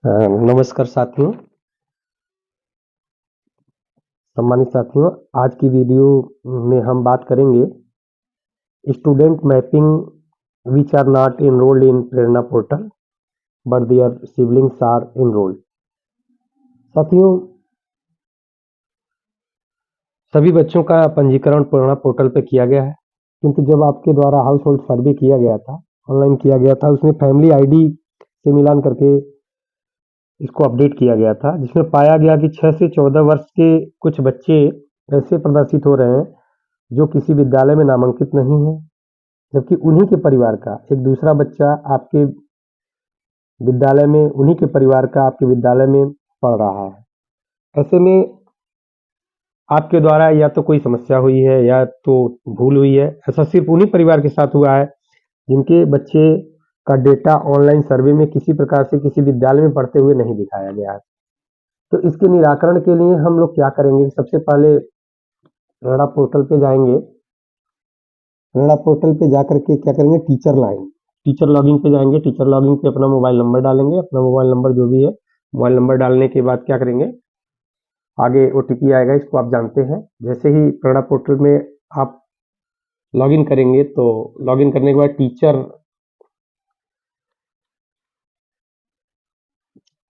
नमस्कार साथियों, सम्मानित साथियों। आज की वीडियो में हम बात करेंगे student mapping which are not enrolled in Prerna portal but there siblings are enrolled। साथियों, सभी बच्चों का पंजीकरण प्रेरणा पोर्टल पे किया गया है, किंतु जब आपके द्वारा हाउस होल्ड सर्वे किया गया था, ऑनलाइन किया गया था, उसमें फैमिली आईडी से मिलान करके इसको अपडेट किया गया था, जिसमें पाया गया कि 6 से 14 वर्ष के कुछ बच्चे ऐसे प्रदर्शित हो रहे हैं जो किसी विद्यालय में नामांकित नहीं है, जबकि उन्हीं के परिवार का एक दूसरा बच्चा आपके विद्यालय में, उन्हीं के परिवार का आपके विद्यालय में पढ़ रहा है। ऐसे में आपके द्वारा या तो कोई समस्या हुई है या तो भूल हुई है। ऐसा सिर्फ उन्हीं परिवार के साथ हुआ है जिनके बच्चे का डेटा ऑनलाइन सर्वे में किसी प्रकार से किसी विद्यालय में पढ़ते हुए नहीं दिखाया गया है। तो इसके निराकरण के लिए हम लोग क्या करेंगे, सबसे पहले प्रेरणा पोर्टल पे जाएंगे। प्रेरणा पोर्टल पे जाकर के क्या करेंगे, टीचर लॉगिंग पे जाएंगे। टीचर लॉगिंग पे अपना मोबाइल नंबर डालेंगे, अपना मोबाइल नंबर जो भी है, मोबाइल नंबर डालने के बाद क्या करेंगे, आगे ओटीपी आएगा, इसको आप जानते हैं। जैसे ही प्रेरणा पोर्टल में आप लॉगिन करेंगे तो लॉगिन करने के बाद टीचर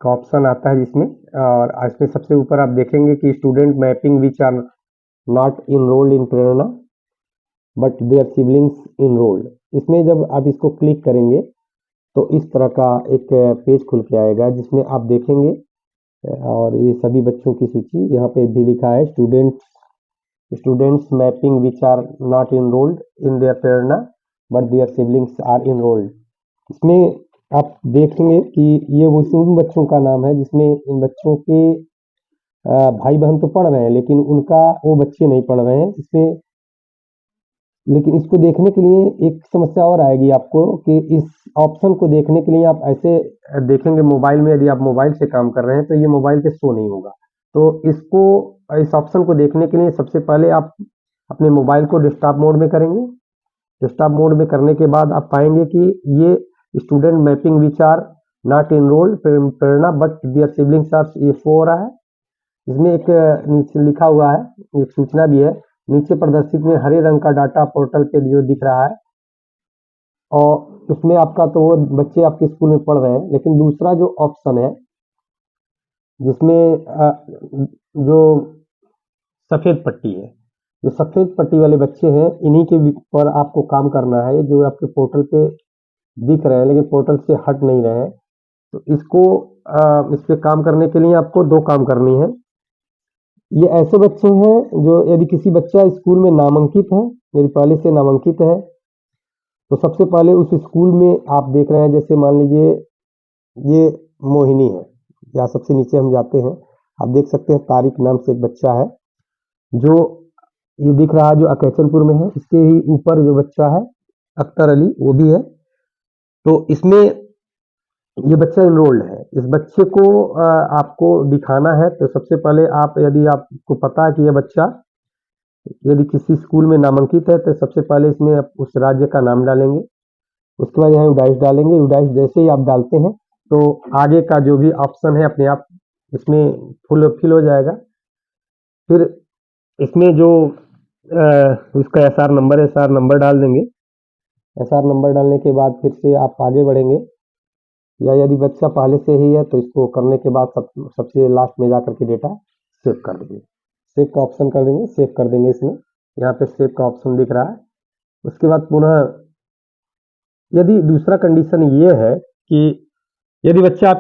का ऑप्शन आता है जिसमें, और इसमें सबसे ऊपर आप देखेंगे कि student mapping which are not enrolled in Prerna but there siblings enrolled. इसमें जब आप इसको क्लिक करेंगे तो इस तरह का एक पेज खुल के आएगा, जिसमें आप देखेंगे और ये सभी बच्चों की सूची यहाँ पे भी लिखा है, students mapping which are not enrolled in there Prerna but there siblings are enrolled. इसमें आप देखेंगे कि ये वो उन बच्चों का नाम है जिसमें इन बच्चों के भाई बहन तो पढ़ रहे हैं, लेकिन उनका वो बच्चे नहीं पढ़ रहे हैं इसमें। लेकिन इसको देखने के लिए एक समस्या और आएगी आपको कि इस ऑप्शन को देखने के लिए आप ऐसे देखेंगे मोबाइल में, यदि आप मोबाइल से काम कर रहे हैं तो ये मोबाइल पे शो नहीं होगा। तो इसको, इस ऑप्शन को देखने के लिए सबसे पहले आप अपने मोबाइल को डेस्कटॉप मोड में करेंगे। डेस्कटॉप मोड में करने के बाद आप पाएंगे कि ये student mapping which are not enrolled Prerna but there siblings are, ये शो हो रहा है। इसमें एक नीचे लिखा हुआ है, एक सूचना भी है नीचे प्रदर्शित में, हरे रंग का डाटा पोर्टल पे जो दिख रहा है, और उसमें आपका तो वो बच्चे आपके स्कूल में पढ़ रहे हैं। लेकिन दूसरा जो ऑप्शन है जिसमें जो सफेद पट्टी है, जो सफेद पट्टी वाले बच्चे हैं, इन्हीं के पर आपको काम करना है, जो आपके पोर्टल पे दिख रहे हैं लेकिन पोर्टल से हट नहीं रहे हैं। तो इसको इस पे काम करने के लिए आपको दो काम करनी है। ये ऐसे बच्चे हैं जो, यदि किसी बच्चा स्कूल में नामांकित है, यदि पहले से नामांकित है, तो सबसे पहले उस स्कूल में आप देख रहे हैं, जैसे मान लीजिए ये मोहिनी है, या सबसे नीचे हम जाते हैं, आप देख सकते हैं तारिक नाम से एक बच्चा है जो ये दिख रहा है, जो अकैचनपुर में है। इसके ही ऊपर जो बच्चा है अख्तर अली, वो भी है। तो इसमें ये बच्चा इनरोल्ड है। इस बच्चे को आपको दिखाना है, तो सबसे पहले आप, यदि आपको पता है कि यह बच्चा यदि किसी स्कूल में नामांकित है, तो सबसे पहले इसमें आप उस राज्य का नाम डालेंगे। उसके बाद यहाँ यूडाइस डालेंगे। यूडाइस जैसे ही आप डालते हैं तो आगे का जो भी ऑप्शन है अपने आप इसमें फुल फिल हो जाएगा। फिर इसमें जो उसका एसआर नंबर डाल देंगे। एसआर नंबर डालने के बाद फिर से आप आगे बढ़ेंगे, या यदि बच्चा पहले से ही है तो इसको करने के बाद सबसे लास्ट में जाकर के डेटा सेव कर देंगे। सेव का ऑप्शन कर देंगे, सेव कर देंगे। इसमें यहाँ पे सेव का ऑप्शन दिख रहा है। उसके बाद पुनः यदि दूसरा कंडीशन ये है कि यदि बच्चा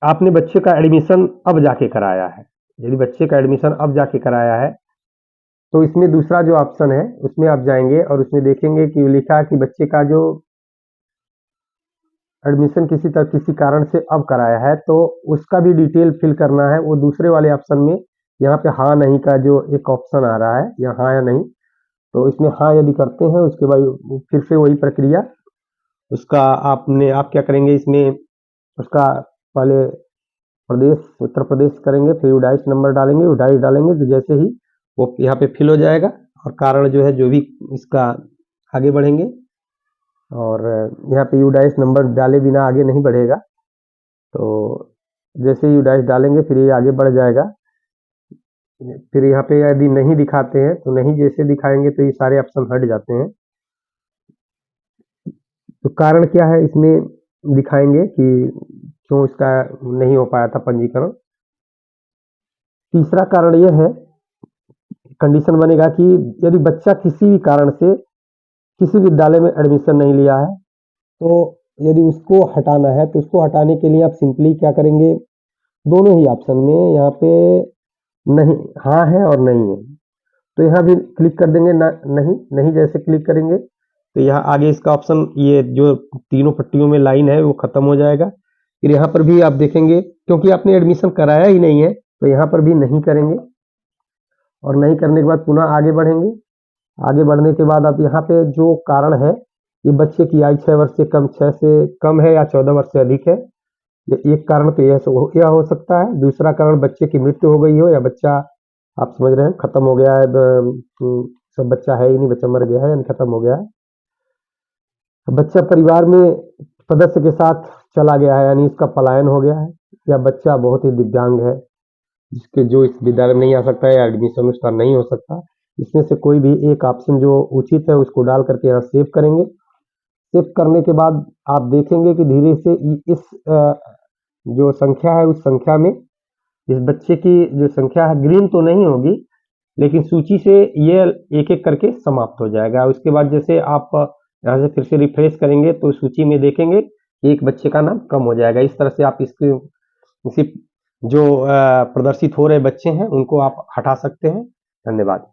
आपने बच्चे का एडमिशन अब जाके कराया है, यदि बच्चे का एडमिशन अब जाके कराया है, तो इसमें दूसरा जो ऑप्शन है उसमें आप जाएंगे और उसमें देखेंगे कि लिखा है कि बच्चे का जो एडमिशन किसी कारण से अब कराया है, तो उसका भी डिटेल फिल करना है। वो दूसरे वाले ऑप्शन में यहाँ पे हाँ नहीं का जो एक ऑप्शन आ रहा है, या हाँ या नहीं, तो इसमें हाँ यदि करते हैं उसके बाद फिर से वही प्रक्रिया, उसका आप क्या करेंगे, इसमें उसका पहले प्रदेश उत्तर प्रदेश करेंगे, फिर यूडाइस नंबर डालेंगे। यूडाइस डालेंगे तो जैसे ही वो यहाँ पे फिल हो जाएगा, और कारण जो है जो भी इसका आगे बढ़ेंगे। और यहाँ पे यूडाइस नंबर डाले बिना आगे नहीं बढ़ेगा। तो जैसे यू डैश डालेंगे फिर ये आगे बढ़ जाएगा। फिर यहाँ पे यदि नहीं दिखाते हैं तो नहीं जैसे दिखाएंगे तो ये सारे ऑप्शन हट जाते हैं। तो कारण क्या है इसमें दिखाएंगे कि क्यों इसका नहीं हो पाया था पंजीकरण। तीसरा कारण यह है, कंडीशन बनेगा कि यदि बच्चा किसी भी कारण से किसी विद्यालय में एडमिशन नहीं लिया है, तो यदि उसको हटाना है तो उसको हटाने के लिए आप सिंपली क्या करेंगे, दोनों ही ऑप्शन में यहाँ पे नहीं, हाँ है और नहीं है, तो यहाँ भी क्लिक कर देंगे ना, नहीं नहीं जैसे क्लिक करेंगे तो यहाँ आगे इसका ऑप्शन, ये जो तीनों पट्टियों में लाइन है वो खत्म हो जाएगा। फिर यहाँ पर भी आप देखेंगे क्योंकि आपने एडमिशन कराया ही नहीं है तो यहाँ पर भी नहीं करेंगे, और नहीं करने के बाद पुनः आगे बढ़ेंगे। आगे बढ़ने के बाद आप यहाँ पे जो कारण है, ये बच्चे की आयु 6 वर्ष से कम, 6 से कम है या 14 वर्ष से अधिक है, ये एक कारण तो यह हो सकता है। दूसरा कारण बच्चे की मृत्यु हो गई हो या बच्चा, आप समझ रहे हैं, खत्म हो गया है, सब बच्चा है ही नहीं, बच्चा मर गया है यानी खत्म हो गया है। बच्चा परिवार में सदस्य के साथ चला गया है यानी इसका पलायन हो गया है, या बच्चा बहुत ही दिव्यांग है जिसके जो इस विद्यालय में नहीं आ सकता है या एडमिशन उसका नहीं हो सकता। इसमें से कोई भी एक ऑप्शन जो उचित है उसको डाल करके यहाँ सेव करेंगे। सेव करने के बाद आप देखेंगे कि धीरे से इस जो संख्या है उस संख्या में इस बच्चे की जो संख्या है ग्रीन तो नहीं होगी, लेकिन सूची से ये एक एक करके समाप्त हो जाएगा। उसके बाद जैसे आप यहाँ से फिर से रिफ्रेश करेंगे तो सूची में देखेंगे कि एक बच्चे का नाम कम हो जाएगा। इस तरह से आप इसी जो प्रदर्शित हो रहे बच्चे हैं उनको आप हटा सकते हैं। धन्यवाद।